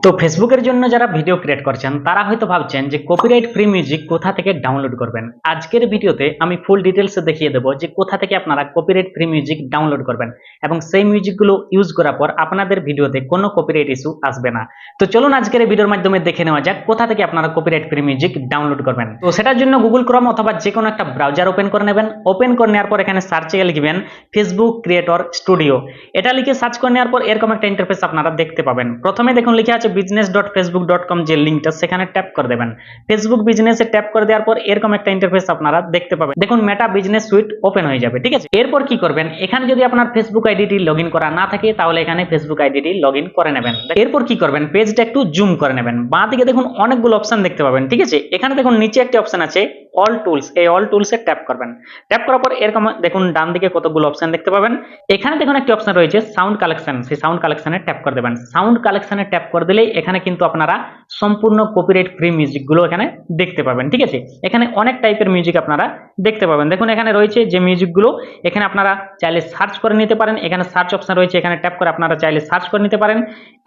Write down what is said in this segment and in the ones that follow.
তো ফেসবুকের জন্য যারা ভিডিও ক্রিয়েট করছেন তারা হয়তো ভাবছেন যে কপিরাইট ফ্রি মিউজিক কোথা থেকে ডাউনলোড করবেন। আজকের ভিডিওতে আমি ফুল ডিটেলসে দেখিয়ে দেবো যে কোথা থেকে আপনারা কপিরাইট ফ্রি মিউজিক ডাউনলোড করবেন এবং সেই মিউজিকগুলো ইউজ করার পর আপনাদের ভিডিওতে কোনো কপিরাইট ইস্যু আসবে না। তো চলুন আজকের এই ভিডিওর মাধ্যমে দেখে নেওয়া যাক কোথা থেকে আপনারা কপিরাইট ফ্রি মিউজিক ডাউনলোড করবেন। তো সেটার জন্য গুগল ক্রোম অথবা যে কোনো একটা ব্রাউজার ওপেন করে নেবেন। ওপেন করে নেওয়ার পর এখানে সার্চে লিখবেন ফেসবুক ক্রিয়েটর স্টুডিও। এটা লিখে সার্চ করে নেওয়ার পর এরকম একটা ইন্টারফেস আপনারা দেখতে পাবেন। প্রথমে দেখুন লিখে আছে business.facebook.com যে লিংকটা, সেখানে ট্যাপ করে দেবেন। ফেসবুক বিজনেসে ট্যাপ করে দেওয়ার পর এরকম একটা ইন্টারফেস আপনারা দেখতে পাবেন। দেখুন মেটা বিজনেস সুইট ওপেন হয়ে যাবে, ঠিক আছে। এরপর কি করবেন, এখানে যদি আপনার ফেসবুক আইডিটি লগইন করা না থাকে তাহলে এখানে ফেসবুক আইডিটি লগইন করে নেবেন। এরপর কি করবেন, পেজটা একটু জুম করে নেবেন। বাঁ দিকে দেখুন অনেকগুলো অপশন দেখতে পাবেন, ঠিক আছে। এখানে দেখুন নিচে একটি অপশন আছে অল টুলস, এই অল টুলসে ট্যাপ করবেন। ট্যাপ করার পর এরকম দেখুন ডান দিকে কতগুলো অপশন দেখতে পাবেন। এখানে দেখুন একটি অপশন রয়েছে সাউন্ড কালেকশন, সেই সাউন্ড কালেকশনে ট্যাপ করে দেবেন। সাউন্ড কালেকশনে ট্যাপ করে দিলেই এখানে কিন্তু আপনারা সম্পূর্ণ কপিরাইট ফ্রি মিউজিক গুলো এখানে দেখতে পাবেন, ঠিক আছে। এখানে অনেক টাইপের মিউজিক আপনারা দেখতে পাবেন। দেখুন এখানে রয়েছে যে মিউজিক গুলো, এখানে আপনারা চাইলে সার্চ করে নিতে পারেন। এখানে সার্চ অপশন রয়েছে, এখানে ট্যাপ করে আপনারা চাইলে সার্চ করে নিতে পারেন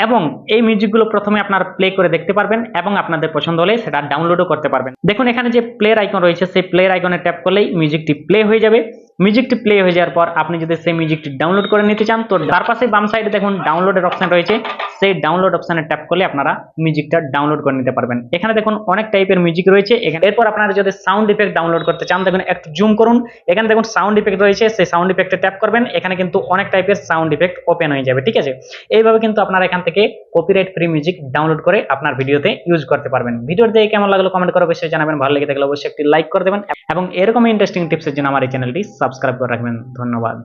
এবং এই মিউজিক গুলো প্রথমে আপনারা প্লে করে দেখতে পারবেন এবং আপনাদের পছন্দ হলে সেটা ডাউনলোডও করতে পারবেন। দেখুন এখানে যে প্লের আইকন রয়েছে, সেই প্লের আইকনে ট্যাপ করলেই মিউজিকটি প্লে হয়ে যাবে। মিউজিকটি প্লে হয়ে যাওয়ার পর আপনি যদি সেই মিউজিকটি ডাউনলোড করে নিতে চান তো তার পাশে বাম সাইডে দেখুন ডাউনলোডের অপশন রয়েছে, সেই ডাউনলোড অপশনে ট্যাপ করলে আপনারা মিউজিকটা ডাউনলোড করে নিতে পারবেন। এখানে দেখুন অনেক টাইপের মিউজিক রয়েছে। এরপর আপনারা যদি সাউন্ড ইফেক্ট ডাউনলোড করতে চান দেখুন একটু জুম করুন, এখানে দেখুন সাউন্ড ইফেক্ট রয়েছে, সেই সাউন্ড ইফেক্টে ট্যাপ করবেন। এখানে কিন্তু অনেক টাইপের সাউন্ড ইফেক্ট ওপেন হয়ে যাবে, ঠিক আছে। এইভাবে কিন্তু আপনারা এখান থেকে কপিরাইট ফ্রি মিউজিক ডাউনলোড করে আপনার ভিডিওতে ইউজ করতে পারবেন। ভিডিওটি দেখে কেমন লাগলো কমেন্ট করে অবশ্যই জানাবেন। ভালো লেগে থাকলে অবশ্যই একটি লাইক করে দেবেন এবং এরকম ইন্টারেস্টিং টিপসের জন্য আমার এই চ্যানেলটি সাবস্ক্রাইব করে রাখবেন। ধন্যবাদ।